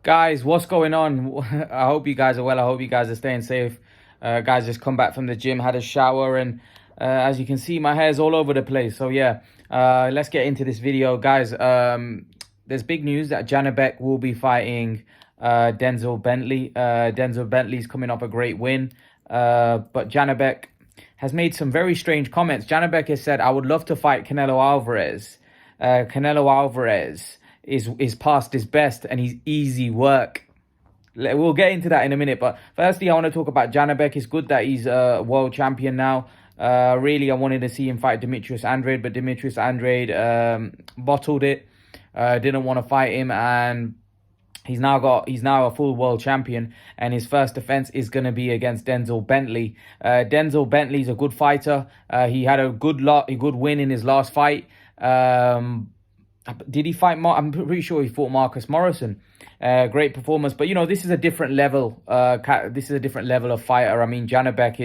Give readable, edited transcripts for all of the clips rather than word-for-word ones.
Guys, what's going on? I hope you guys are well. I hope you guys are staying safe. Guys, just come back from the gym, had a shower, and as you can see, my hair's all over the place. So yeah, let's get into this video, guys. There's big news that Janibek will be fighting Denzel Bentley. Denzel Bentley's coming off a great win, but Janibek has made some very strange comments. Janibek has said, "I would love to fight Canelo Alvarez. Canelo Alvarez is past his best and he's easy work." We'll get into that in a minute, but firstly, I want to talk about Janibek. It's good that he's a world champion now. Really, I wanted to see him fight Demetrius Andrade, but Demetrius Andrade bottled it. Didn't want to fight him, and he's now a full world champion, and his first defense is going to be against Denzel Bentley. Denzel Bentley's a good fighter. He had a good win in his last fight. Did he fight? I'm pretty sure he fought Marcus Morrison. Great performance, but this is a different level. This is a different level of fighter. I mean, Janibek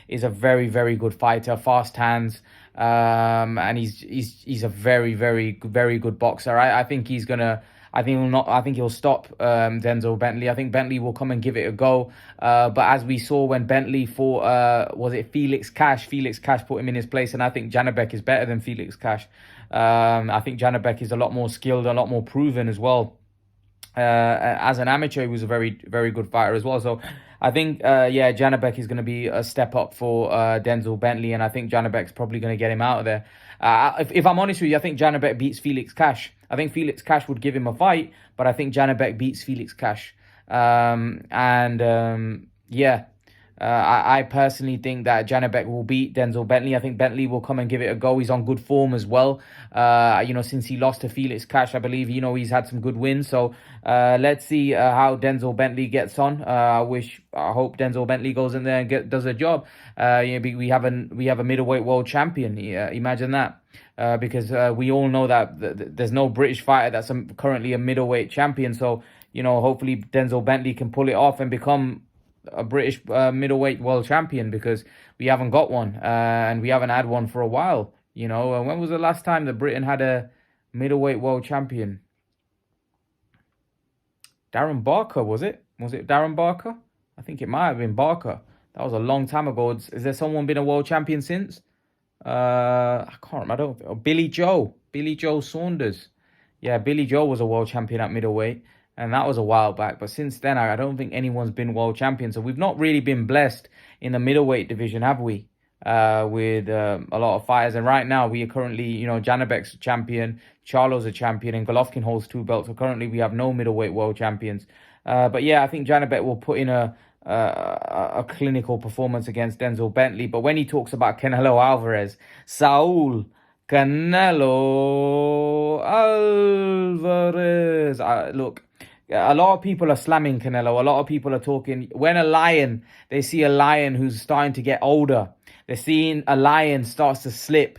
is a very, very good fighter, fast hands, and he's a very, very, very good boxer. I think he's gonna. I think he'll not. I think he'll stop Denzel Bentley. I think Bentley will come and give it a go. But as we saw when Bentley fought, was it Felix Cash? Felix Cash put him in his place, and I think Janibek is better than Felix Cash. I think Janibek is a lot more skilled, a lot more proven as well. As an amateur, he was a very, very good fighter as well. So I think, yeah, Janibek is going to be a step up for Denzel Bentley, and I think Janibek's probably going to get him out of there. If I'm honest with you, I think Janibek beats Felix Cash. I think Felix Cash would give him a fight, but I think Janibek beats Felix Cash. Yeah. I personally think that Janibek will beat Denzel Bentley. I think Bentley will come and give it a go. He's on good form as well. Since he lost to Felix Cash, I believe, he's had some good wins. So let's see how Denzel Bentley gets on. I hope Denzel Bentley goes in there and does a job. We have a middleweight world champion. Imagine that. Because we all know that there's no British fighter that's currently a middleweight champion. So, hopefully Denzel Bentley can pull it off and become a British middleweight world champion, because we haven't got one, and we haven't had one for a while. When was the last time that Britain had a middleweight world champion? Darren Barker, was it? Was it Darren Barker? I think it might have been Barker. That was a long time ago. Is there someone been a world champion since? I can't remember. I don't. Billy Joe Saunders. Yeah, Billy Joe was a world champion at middleweight, and that was a while back. But since then, I don't think anyone's been world champion. So we've not really been blessed in the middleweight division, have we? With a lot of fighters. And right now, we are currently, Janibek's a champion, Charlo's a champion, and Golovkin holds 2 belts. So currently, we have no middleweight world champions. But yeah, I think Janibek will put in a clinical performance against Denzel Bentley. But when he talks about Canelo Alvarez, Saul Canelo Alvarez, look, a lot of people are slamming Canelo. A lot of people are talking. When they see a lion who's starting to get older, they're seeing a lion starts to slip.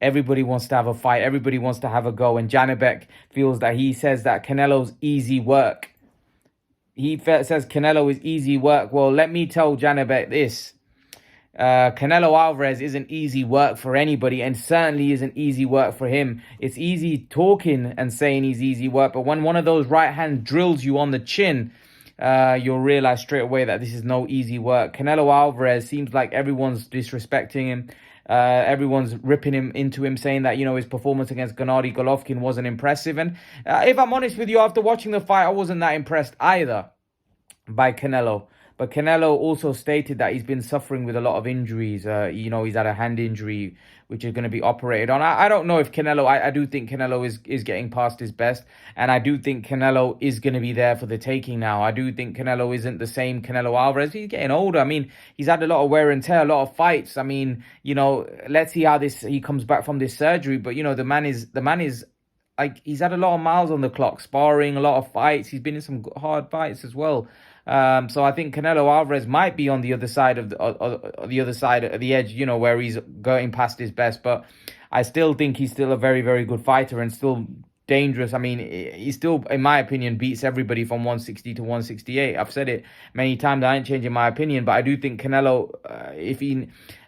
Everybody wants to have a fight. Everybody wants to have a go. And Janibek he says that Canelo's easy work. He says Canelo is easy work. Well, let me tell Janibek this. Canelo Alvarez isn't easy work for anybody, and certainly isn't easy work for him. It's easy talking and saying he's easy work, but when one of those right hand drills you on the chin, you'll realize straight away that this is no easy work. Canelo Alvarez seems like everyone's disrespecting him. Everyone's ripping him into him, saying that, his performance against Gennady Golovkin wasn't impressive. And if I'm honest with you, after watching the fight, I wasn't that impressed either by Canelo. But Canelo also stated that he's been suffering with a lot of injuries. He's had a hand injury, which is going to be operated on. I don't know if Canelo, I do think Canelo is getting past his best. And I do think Canelo is going to be there for the taking now. I do think Canelo isn't the same Canelo Alvarez. He's getting older. I mean, he's had a lot of wear and tear, a lot of fights. I mean, let's see how he comes back from this surgery. But, the man is like, he's had a lot of miles on the clock, sparring, a lot of fights. He's been in some hard fights as well. So I think Canelo Alvarez might be on the other side of the other side of the edge, where he's going past his best. But I still think he's still a very, very good fighter, and still dangerous. I mean, he still, in my opinion, beats everybody from 160 to 168. I've said it many times. I ain't changing my opinion, but I do think Canelo,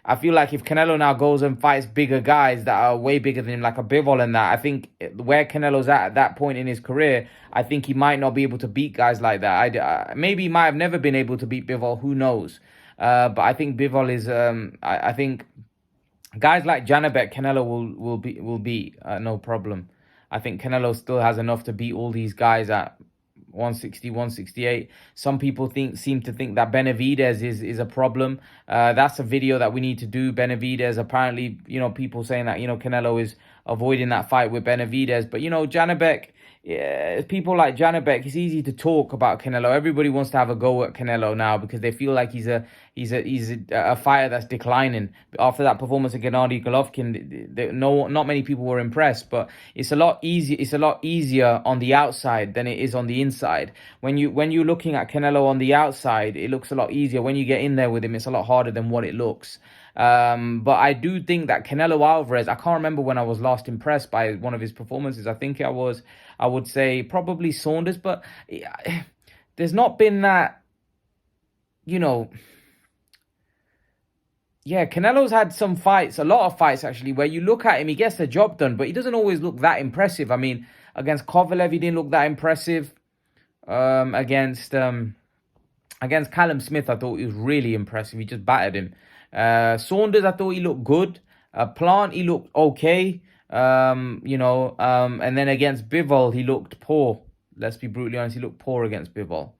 I feel like if Canelo now goes and fights bigger guys that are way bigger than him, like a Bivol and that, I think where Canelo's at that point in his career, I think he might not be able to beat guys like that. Maybe he might have never been able to beat Bivol. Who knows? But I think Bivol is. I think guys like Janibek, Canelo will beat no problem. I think Canelo still has enough to beat all these guys at 160, 168. Some people seem to think that Benavidez is a problem. That's a video that we need to do. Benavidez, apparently, people saying that, Canelo is avoiding that fight with Benavidez. But, Janibek, yeah, people like Janibek, it's easy to talk about Canelo. Everybody wants to have a go at Canelo now because they feel like he's a fighter that's declining. After that performance of Gennady Golovkin, not many people were impressed. But it's a lot easier. It's a lot easier on the outside than it is on the inside. When you're looking at Canelo on the outside, it looks a lot easier. When you get in there with him, it's a lot harder than what it looks. But I do think that Canelo Alvarez, I can't remember when I was last impressed by one of his performances. I would say probably Saunders, but there's not been that, yeah, Canelo's had some fights, a lot of fights actually, where you look at him, he gets the job done, but he doesn't always look that impressive. I mean, against Kovalev, he didn't look that impressive. Against Callum Smith, I thought he was really impressive. He just battered him. Saunders, I thought he looked good. Plant, he looked okay. And then against Bivol, he looked poor. Let's be brutally honest, he looked poor against Bivol.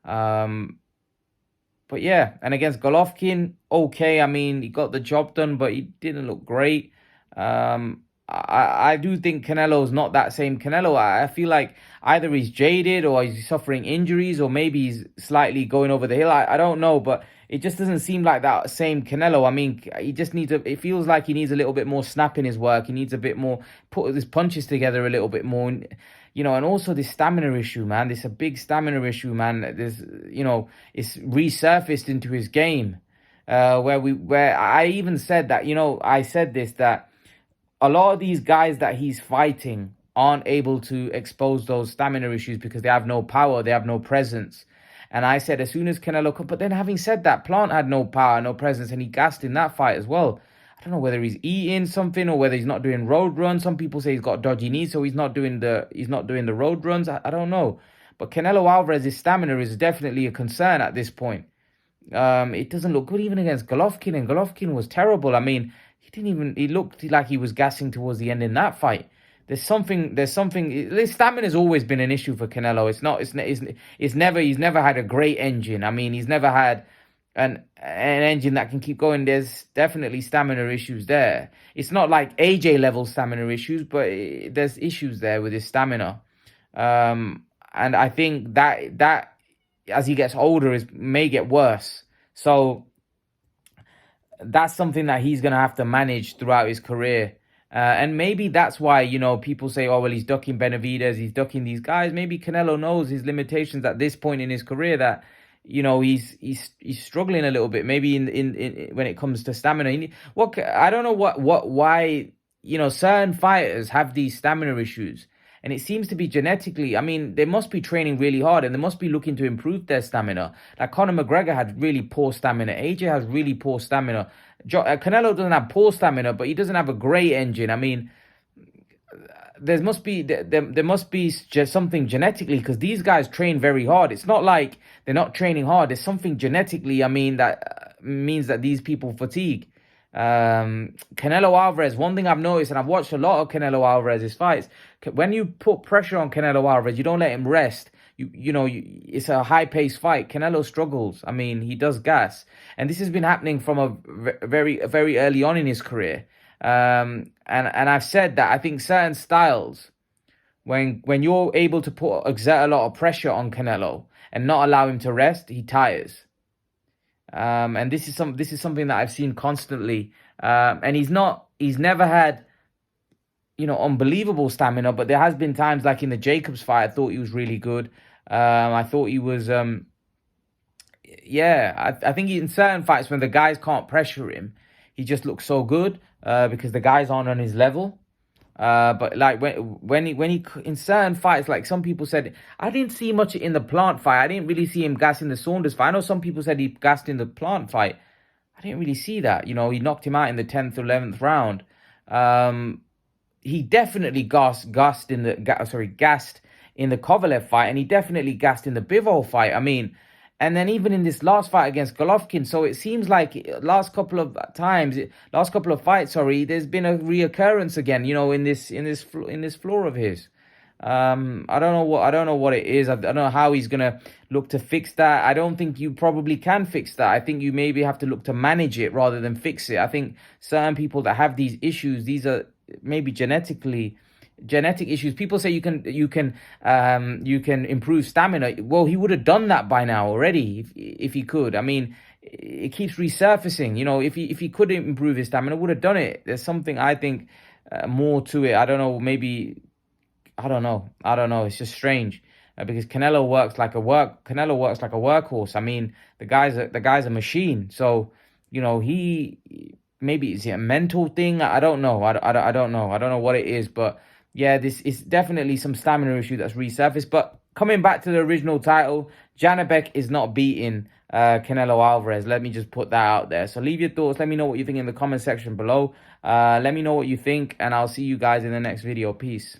But yeah, and against Golovkin, okay. I mean, he got the job done, but he didn't look great. I do think Canelo's not that same Canelo. I feel like either he's jaded or he's suffering injuries or maybe he's slightly going over the hill. I don't know, but it just doesn't seem like that same Canelo. I mean, he just needs it feels like he needs a little bit more snap in his work. He needs a bit more, put his punches together a little bit more. And also this stamina issue, man. This is a big stamina issue, man. There's, it's resurfaced into his game. Where I even said that, I said this, that a lot of these guys that he's fighting aren't able to expose those stamina issues because they have no power, they have no presence. And I said, as soon as Canelo could, but then having said that, Plant had no power, no presence, and he gassed in that fight as well. I don't know whether he's eating something or whether he's not doing road runs. Some people say he's got dodgy knees, so he's not doing the road runs. I don't know. But Canelo Alvarez's stamina is definitely a concern at this point. It doesn't look good even against Golovkin, and Golovkin was terrible. I mean, he looked like he was gassing towards the end in that fight. There's something, stamina has always been an issue for Canelo. He's never had a great engine. I mean, he's never had an engine that can keep going. There's definitely stamina issues there. It's not like AJ level stamina issues, but there's issues there with his stamina. And I think that as he gets older may get worse. So that's something that he's going to have to manage throughout his career. And maybe that's why, people say, oh, well, he's ducking Benavidez, he's ducking these guys. Maybe Canelo knows his limitations at this point in his career, that, he's struggling a little bit. Maybe in when it comes to stamina. I don't know why, certain fighters have these stamina issues. And it seems to be genetically. I mean, they must be training really hard and they must be looking to improve their stamina. Like Conor McGregor had really poor stamina. AJ has really poor stamina. Canelo doesn't have poor stamina, but he doesn't have a great engine. I mean, there must be just something genetically, because these guys train very hard. It's not like they're not training hard. There's something genetically, that means that these people fatigue. Canelo Alvarez, one thing I've noticed, and I've watched a lot of Canelo Alvarez's fights, when you put pressure on Canelo Alvarez, you don't let him rest. It's a high-paced fight. Canelo struggles. I mean, he does gas, and this has been happening from a very early on in his career. And I've said that I think certain styles, when you're able to exert a lot of pressure on Canelo and not allow him to rest, he tires. And this is something that I've seen constantly. And he's never had, unbelievable stamina, but there has been times, like in the Jacobs fight, I thought he was really good. I thought he was, I think in certain fights when the guys can't pressure him, he just looks so good, because the guys aren't on his level. But like when he in certain fights, like some people said, I didn't see much in the Plant fight. I didn't really see him gassing the Saunders fight. I know some people said he gassed in the Plant fight. I didn't really see that. You know, he knocked him out in the 10th, 11th round. Um, he definitely gassed in the gassed in the Kovalev fight, and he definitely gassed in the Bivol fight. I mean, and then even in this last fight against Golovkin, so it seems like last couple of fights, sorry, there's been a reoccurrence again. You know, in this floor of his. I don't know what it is. I don't know how he's gonna look to fix that. I don't think you probably can fix that. I think you maybe have to look to manage it rather than fix it. I think certain people that have these issues, these are maybe genetic issues. People say you can improve stamina. Well, he would have done that by now already if he could. I mean, it keeps resurfacing. You know, if he could improve his stamina, would have done it. There's something I think more to it. I don't know. Maybe I don't know. I don't know. It's just strange because Canelo works like a workhorse. I mean, the guy's a machine. So you know maybe it's a mental thing. I don't know. I don't know. I don't know what it is, but yeah, this is definitely some stamina issue that's resurfaced. But coming back to the original title, Janibek is not beating Canelo Alvarez. Let me just put that out there. So leave your thoughts. Let me know what you think in the comment section below. Let me know what you think, and I'll see you guys in the next video. Peace.